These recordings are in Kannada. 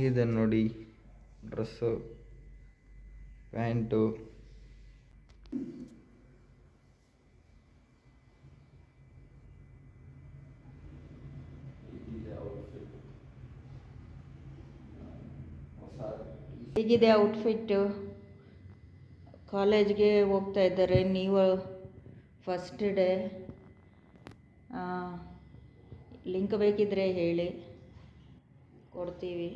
ಇದೆ ನೋಡಿ, ಡ್ರೆಸ್ಸು, ಪ್ಯಾಂಟು. ಹೇಗಿದೆ ಔಟ್ಫಿಟ್ಟು? ಕಾಲೇಜ್ಗೆ ಹೋಗ್ತಾ ಇದ್ದಾರೆ, ನೀವು ಫಸ್ಟ್ ಡೇ. ಲಿಂಕ್ ಬೇಕಿದ್ರೆ ಹೇಳಿ, ಕೊಡ್ತೀವಿ.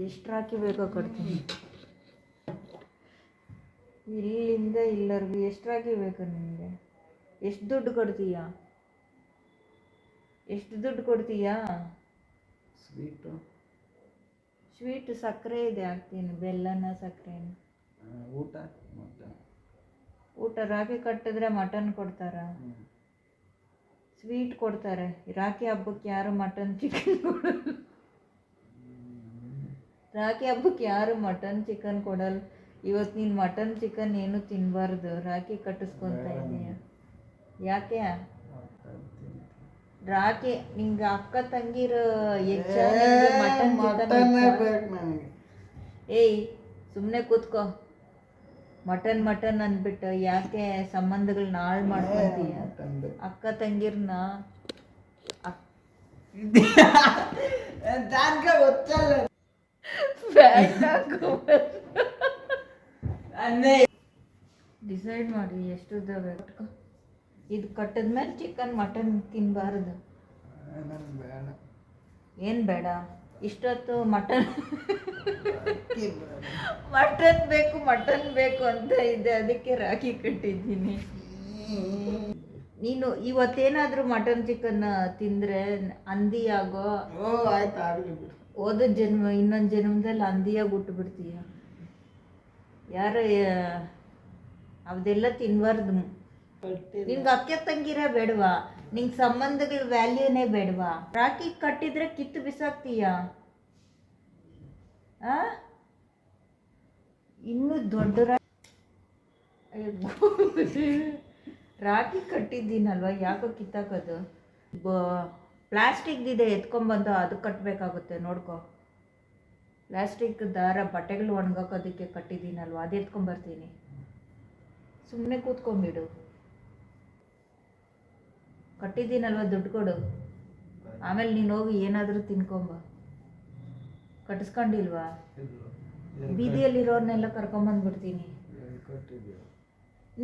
ಎಷ್ಟು ರಾಕಿ ಬೇಕೋ ಕೊಡ್ತೀನಿ. ಇಲ್ಲಿಂದ ಇಲ್ಲರಿಗೂ ಎಷ್ಟು ರಾಕಿ ಬೇಕು ನಿಮಗೆ? ಎಷ್ಟು ದುಡ್ಡು ಕೊಡ್ತೀಯಾ? ಎಷ್ಟು ದುಡ್ಡು ಕೊಡ್ತೀಯಾ? ಸ್ವೀಟು ಸಕ್ಕರೆ ಇದೆ, ಹಾಕ್ತೀನಿ. ಬೆಲ್ಲನ ಸಕ್ಕರೆನ? ಊಟ ರಾಖಿ ಕಟ್ಟಿದ್ರೆ ಮಟನ್ ಕೊಡ್ತಾರ? ಸ್ವೀಟ್ ಕೊಡ್ತಾರೆ. ರಾಖಿ ಹಬ್ಬಕ್ಕೆ ಯಾರು ಮಟನ್ ಚಿಕನ್ ಕೊಡಲ್ಲ. ರಾಖಿ ಹಬ್ಬಕ್ಕೆ ಯಾರು ಮಟನ್ ಚಿಕನ್ ಕೊಡಲ್ಲ. ಇವತ್ತು ನೀನು ಮಟನ್ ಚಿಕನ್ ಏನು ತಿನ್ನಬಾರ್ದು. ರಾಖಿ ಕಟ್ಟಿಸ್ಕೊತಾ ಇದೀಯ. ಯಾಕೆ? ರಾಖಿ ನಿಂಗೆ ಅಕ್ಕ ತಂಗಿರ ಮಟನ್ ಚಿಕನ್. ಏಯ್ ಸುಮ್ಮನೆ ಕೂತ್ಕೋ. ಮಟನ್ ಅಂದ್ಬಿಟ್ಟು ಯಾಕೆ ಸಂಬಂಧಗಳನ್ನ ಹಾಳು ಮಾಡ್ಕೊಂತೀಯ? ಅಕ್ಕ ತಂಗಿರ್ನ ಡಿಸೈಡ್ ಮಾಡಿ ಎಷ್ಟು ಬೇಕು. ಇದು ಕಟ್ಟಿದ್ಮೇಲೆ ಚಿಕನ್ ಮಟನ್ ತಿನ್ನಬಾರ್ದು. ಏನು ಬೇಡ? ಇಷ್ಟೊತ್ತು ಮಟನ್ ಬೇಕು ಅಂತ ಇದೆ, ಅದಕ್ಕೆ ರಾಖಿ ಕಟ್ಟಿದ್ದೀನಿ. ನೀನು ಇವತ್ತೇನಾದರೂ ಮಟನ್ ಚಿಕನ್ ತಿಂದರೆ ಹಂದಿಯಾಗೋ, ಇನ್ನೊಂದು ಜನ್ಮದಲ್ಲಿ ಹಂದಿಯಾಗಿ ಹುಟ್ಟುಬಿಡ್ತೀಯ. ಯಾರು ಅದೆಲ್ಲ ತಿನ್ನಬಾರ್ದು. ನಿನ್ಗೆ ಅಕ್ಕ ತಂಗಿರೇ ಬೇಡವಾ? ನಿಂಗೆ ಸಂಬಂಧಗಳ ವ್ಯಾಲ್ಯೂನೇ ಬೇಡವಾ? ರಾಖಿ ಕಟ್ಟಿದ್ರೆ ಕಿತ್ತು ಬಿಸಾಕ್ತೀಯ. ಇನ್ನೂ ದೊಡ್ಡ ರಾಖಿ ಕಟ್ಟಿದ್ದೀನಲ್ವ, ಯಾಕೋ ಕಿತ್ತಾಕೋದು? ಪ್ಲಾಸ್ಟಿಕ್ದಿದೆ, ಎತ್ಕೊಂಬಂದು ಅದು ಕಟ್ಟಬೇಕಾಗುತ್ತೆ. ನೋಡ್ಕೊ, ಪ್ಲಾಸ್ಟಿಕ್ ದಾರ ಬಟ್ಟೆಗಳು ಒಣಗಾಕೋದಕ್ಕೆ ಕಟ್ಟಿದ್ದೀನಲ್ವ, ಅದು ಎತ್ಕೊಂಬರ್ತೀನಿ. ಸುಮ್ಮನೆ ಕೂತ್ಕೊಂಬಿಡು. ಕಟ್ಟಿದ್ದೀನಲ್ವ, ದುಡ್ಡು ಕೊಡು. ಆಮೇಲೆ ನೀನು ಹೋಗಿ ಏನಾದರೂ ತಿನ್ಕೊಂಬ. ಕಟ್ಟಿಸ್ಕೊಂಡಿಲ್ವಾ? ಬೀದಿಯಲ್ಲಿರೋರ್ನೆಲ್ಲ ಕರ್ಕೊಂಬಂದ್ಬಿಡ್ತೀನಿ.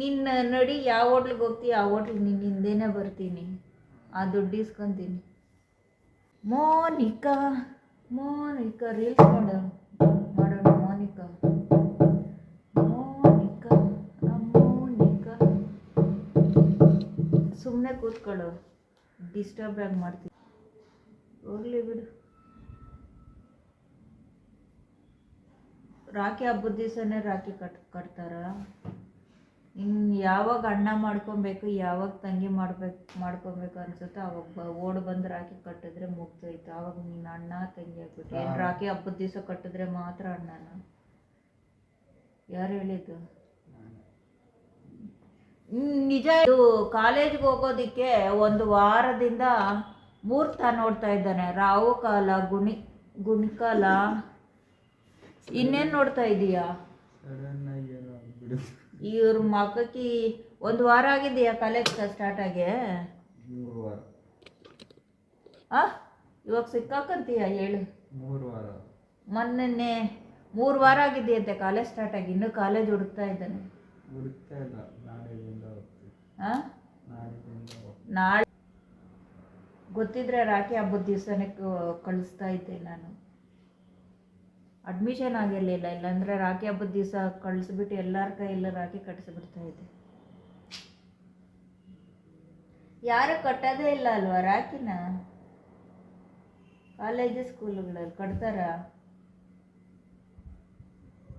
ನಿನ್ನ ನಡಿ, ಯಾವ ಹೋಟ್ಲಿಗೆ ಹೋಗ್ತೀಯ ಆ ಹೋಟ್ಲಿಗೆ ನಿನ್ನ ಹಿಂದೆನೇ ಬರ್ತೀನಿ. ಆ ದುಡ್ಡು ಇಸ್ಕೊತೀನಿ. ಮೋನಿಕಾ ರೀಲ್ಸ್ ಮಾಡೋಣ. ಮೋನಿಕಾ ಸುಮ್ಮನೆ ಕೂತ್ಕೊಳ್ಳು, ಡಿಸ್ಟರ್ಬ್ ಆಗಿ ಮಾಡ್ತೀನಿ. ಹೋಗ್ಲಿ ಬಿಡು. ರಾಖಿ ಹಬ್ಬದ ದಿವಸನೇ ರಾಖಿ ಕಟ್ತಾರ? ಇನ್ನು ಯಾವಾಗ ಅಣ್ಣ ಮಾಡ್ಕೊಬೇಕು, ಯಾವಾಗ ತಂಗಿ ಮಾಡ್ಕೊಬೇಕು ಅನ್ಸುತ್ತೋ ಅವಾಗ ಓಡ್ ಬಂದು ರಾಖಿ ಕಟ್ಟಿದ್ರೆ ಮುಗ್ದೋಯ್ತು. ಆವಾಗ ನೀನು ಅಣ್ಣ ತಂಗಿ ಆಗ್ಬಿಟ್ಟು. ಏನು ರಾಖಿ ಹಬ್ಬದ ದಿವಸ ಕಟ್ಟಿದ್ರೆ ಮಾತ್ರ ಅಣ್ಣನ? ಯಾರು ಹೇಳಿದ್ದು? ನಿಜ. ಇದು ಕಾಲೇಜ್ಗೆ ಹೋಗೋದಿಕ್ಕೆ ಒಂದು ವಾರದಿಂದ ಮುಹೂರ್ತ ನೋಡ್ತಾ ಇದ್ದಾನೆ. ರಾವು ಕಾಲ, ಗುಣಿಕಾಲ, ಇನ್ನೇನು ನೋಡ್ತಾ ಇದೀಯಾ? ಇವ್ರ ಮಕ್ಕಕ್ಕೆ ಒಂದು ವಾರ ಆಗಿದೆಯಾ ಕಾಲೇಜ್ ಸ್ಟಾರ್ಟ್ ಆಗಿ? ಇವಾಗ ಸಿಕ್ಕಾಕಂತೀಯ ಹೇಳು. ಮೊನ್ನೆ 3 ವಾರ ಆಗಿದೆಯಂತೆ ಕಾಲೇಜ್ ಸ್ಟಾರ್ಟ್ ಆಗಿ. ಇನ್ನೂ ಕಾಲೇಜ್ ಹುಡುಕ್ತಾ ಇದ್ದಾನೆ. ನಾಳೆ ಗೊತ್ತಿದ್ರೆ ರಾಖಿ ಹಬ್ಬದ ದಿವಸನೇ ಕಳಿಸ್ತಾ ಇದ್ದೆ ನಾನು. ಅಡ್ಮಿಷನ್ ಆಗಿರಲಿಲ್ಲ, ಇಲ್ಲಾಂದರೆ ರಾಖಿ ಹಬ್ಬದ ದಿವಸ ಕಳಿಸ್ಬಿಟ್ಟು ಎಲ್ಲರ ಕೈಯೆಲ್ಲ ರಾಖಿ ಕಟ್ಟಿಸ್ಬಿಡ್ತಾ ಇದ್ದೆ. ಯಾರು ಕಟ್ಟೋದೇ ಇಲ್ಲ ಅಲ್ವಾ ರಾಖಿನ? ಕಾಲೇಜು ಸ್ಕೂಲುಗಳಲ್ಲಿ ಕಟ್ತಾರ?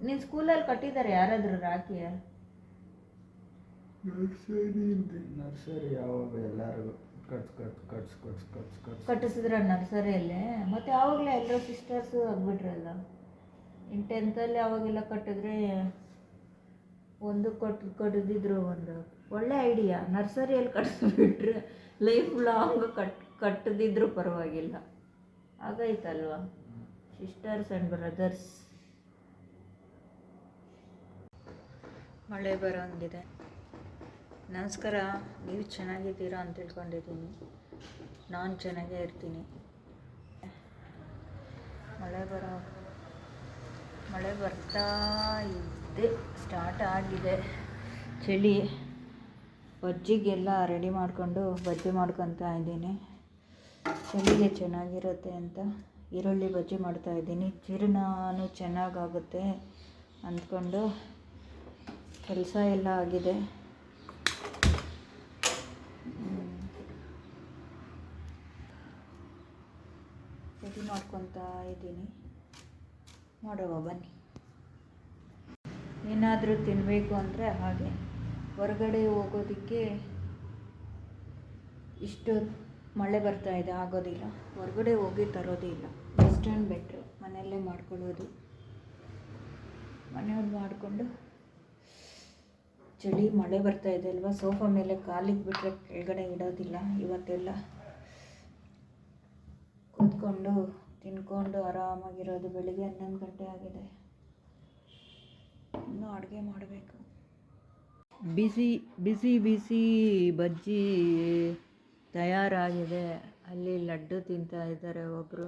ನಿನ್ನ ಸ್ಕೂಲಲ್ಲಿ ಕಟ್ಟಿದ್ದಾರೆ ಯಾರಾದರೂ ರಾಖಿ? ನರ್ಸರಿ ಯಾವಾಗ ಎಲ್ಲರಿಗೂ ಕಟ್ಟಿಸಿದ್ರ ನರ್ಸರಿಯಲ್ಲೇ? ಮತ್ತು ಆವಾಗಲೇ ಎಲ್ಲರೂ ಸಿಸ್ಟರ್ಸು ಆಗ್ಬಿಟ್ರಲ್ಲ. ಇನ್ನು 10th ಅವಾಗೆಲ್ಲ ಕಟ್ಟಿದ್ರೆ ಒಂದು ಕಡ್ದಿದ್ರು ಒಂದು ಒಳ್ಳೆ ಐಡಿಯಾ. ನರ್ಸರಿಯಲ್ಲಿ ಕಟ್ಸ್ಬಿಟ್ರೆ ಲೈಫ್ ಲಾಂಗ್ ಕಟ್ಟದಿದ್ರು ಪರವಾಗಿಲ್ಲ. ಆಗೈತಲ್ವ ಸಿಸ್ಟರ್ಸ್ ಆ್ಯಂಡ್ ಬ್ರದರ್ಸ್. ಮಳೆ ಬರೋಂಗಿದೆ. ನಮಸ್ಕಾರ. ನೀವು ಚೆನ್ನಾಗಿದ್ದೀರಾ ಅಂತ ತಿಳ್ಕೊಂಡಿದ್ದೀನಿ. ನಾನು ಚೆನ್ನಾಗೇ ಇರ್ತೀನಿ. ಮಳೆ ಬರ್ತಾ ಇದೆ, ಸ್ಟಾರ್ಟ್ ಆಗಿದೆ. ಚಳಿ. ಬಜ್ಜಿಗೆಲ್ಲ ರೆಡಿ ಮಾಡಿಕೊಂಡು ಬಜ್ಜಿ ಮಾಡ್ಕೊತಾ ಇದ್ದೀನಿ. ಚಳಿಗೆ ಚೆನ್ನಾಗಿರುತ್ತೆ ಅಂತ ಈರುಳ್ಳಿ ಬಜ್ಜಿ ಮಾಡ್ತಾಯಿದ್ದೀನಿ. ಜೀರ್ಣನೂ ಚೆನ್ನಾಗಾಗುತ್ತೆ ಅಂದ್ಕೊಂಡು ಕೆಲಸ ಎಲ್ಲ ಆಗಿದೆ. ರೆಡಿ ಮಾಡ್ಕೊತಾ ಇದ್ದೀನಿ. ನೋಡುವ ಬನ್ನಿ. ಏನಾದರೂ ತಿನ್ನಬೇಕು ಅಂದರೆ ಹಾಗೆ ಹೊರಗಡೆ ಹೋಗೋದಕ್ಕೆ ಇಷ್ಟು ಮಳೆ ಬರ್ತಾ ಇದೆ, ಆಗೋದಿಲ್ಲ. ಹೊರಗಡೆ ಹೋಗಿ ತರೋದಿಲ್ಲ. ವೆಸ್ಟರ್ನ್ ಬೆಟ್ರು, ಮನೆಯಲ್ಲೇ ಮಾಡ್ಕೊಳ್ಳೋದು. ಮನೆಯಲ್ಲಿ ಮಾಡಿಕೊಂಡು ಚಳಿ ಮಳೆ ಬರ್ತಾ ಇದೆ ಅಲ್ವಾ, ಸೋಫಾ ಮೇಲೆ ಕಾಲಿಗೆ ಬಿಟ್ಟರೆ ಕೆಳಗಡೆ ಇಡೋದಿಲ್ಲ. ಇವತ್ತೆಲ್ಲ ಕೂತ್ಕೊಂಡು ತಿನ್ಕೊಂಡು ಆರಾಮಾಗಿರೋದು. ಬೆಳಿಗ್ಗೆ 11 ಗಂಟೆ ಆಗಿದೆ. ಇನ್ನೂ ಅಡುಗೆ ಮಾಡಬೇಕು. ಬಿಸಿ ಬಿಸಿ ಬಿಸಿ ಬಜ್ಜಿ ತಯಾರಾಗಿದೆ. ಅಲ್ಲಿ ಲಡ್ಡು ತಿಂತಾ ಇದ್ದಾರೆ ಒಬ್ಬರು,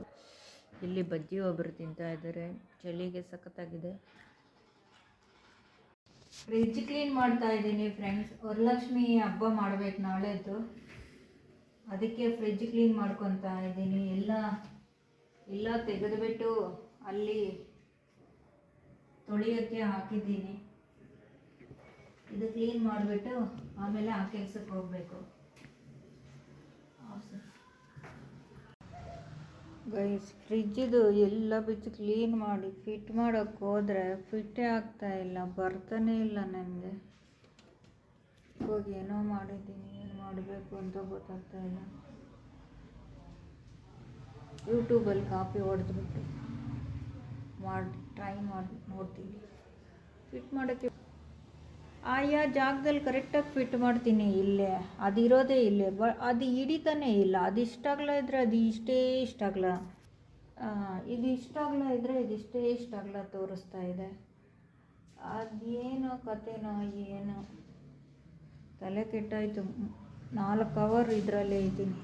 ಇಲ್ಲಿ ಬಜ್ಜಿ ಒಬ್ಬರು ತಿಂತಾ ಇದ್ದಾರೆ. ಚಳಿಗೆ ಸಖತ್ತಾಗಿದೆ. ಫ್ರಿಡ್ಜ್ ಕ್ಲೀನ್ ಮಾಡ್ತಾ ಇದ್ದೀನಿ ಫ್ರೆಂಡ್ಸ್. ವರಲಕ್ಷ್ಮಿ ಹಬ್ಬ ಮಾಡಬೇಕು ನಾಳೆದ್ದು, ಅದಕ್ಕೆ ಫ್ರಿಡ್ಜ್ ಕ್ಲೀನ್ ಮಾಡ್ಕೊತಾ ಇದ್ದೀನಿ. ಎಲ್ಲ ತೆಗೆದುಬಿಟ್ಟು ಅಲ್ಲಿ ತೊಳೆಯೋಕ್ಕೆ ಹಾಕಿದ್ದೀನಿ. ಇದು ಕ್ಲೀನ್ ಮಾಡಿಬಿಟ್ಟು ಆಮೇಲೆ ಆ ಕೆಲಸಕ್ಕೆ ಹೋಗಬೇಕು. ಗೈಸ್, ಫ್ರಿಜ್ಜಿದು ಎಲ್ಲ ಬಿಚ್ಚು ಕ್ಲೀನ್ ಮಾಡಿ ಫಿಟ್ ಮಾಡೋಕ್ಕೆ ಹೋದರೆ ಫಿಟ್ಟೇ ಆಗ್ತಾಯಿಲ್ಲ, ಬರ್ತಾನೇ ಇಲ್ಲ ನನಗೆ. ಹೋಗಿ ಏನೋ ಮಾಡಿದ್ದೀನಿ, ಏನು ಮಾಡಬೇಕು ಅಂತ ಗೊತ್ತಾಗ್ತಾಯಿಲ್ಲ. ಯೂಟ್ಯೂಬಲ್ಲಿ ಕಾಪಿ ಹೊಡೆದ್ಬಿಟ್ಟು ಟ್ರೈ ಮಾಡಿ ನೋಡ್ತೀನಿ. ಫಿಟ್ ಮಾಡೋಕ್ಕೆ ಆಯಾ ಜಾಗದಲ್ಲಿ ಕರೆಕ್ಟಾಗಿ ಫಿಟ್ ಮಾಡ್ತೀನಿ. ಇಲ್ಲೇ ಅದಿರೋದೇ ಇಲ್ಲೇ, ಅದು ಹಿಡಿತಾನೇ ಇಲ್ಲ. ಅದು ಇಷ್ಟಾಗಲ ಇದ್ದರೆ ಅದು ಇಷ್ಟಾಗಲ, ಇದು ಇಷ್ಟಾಗಲ ಇದ್ದರೆ ಇಷ್ಟಾಗಲ ತೋರಿಸ್ತಾ ಇದೆ. ಅದೇನೋ ಕತೆನೋ ಏನೋ ತಲೆ ಕೆಟ್ಟಾಯಿತು. 4 ಅವರ್ ಇದರಲ್ಲೇ ಇದ್ದೀನಿ.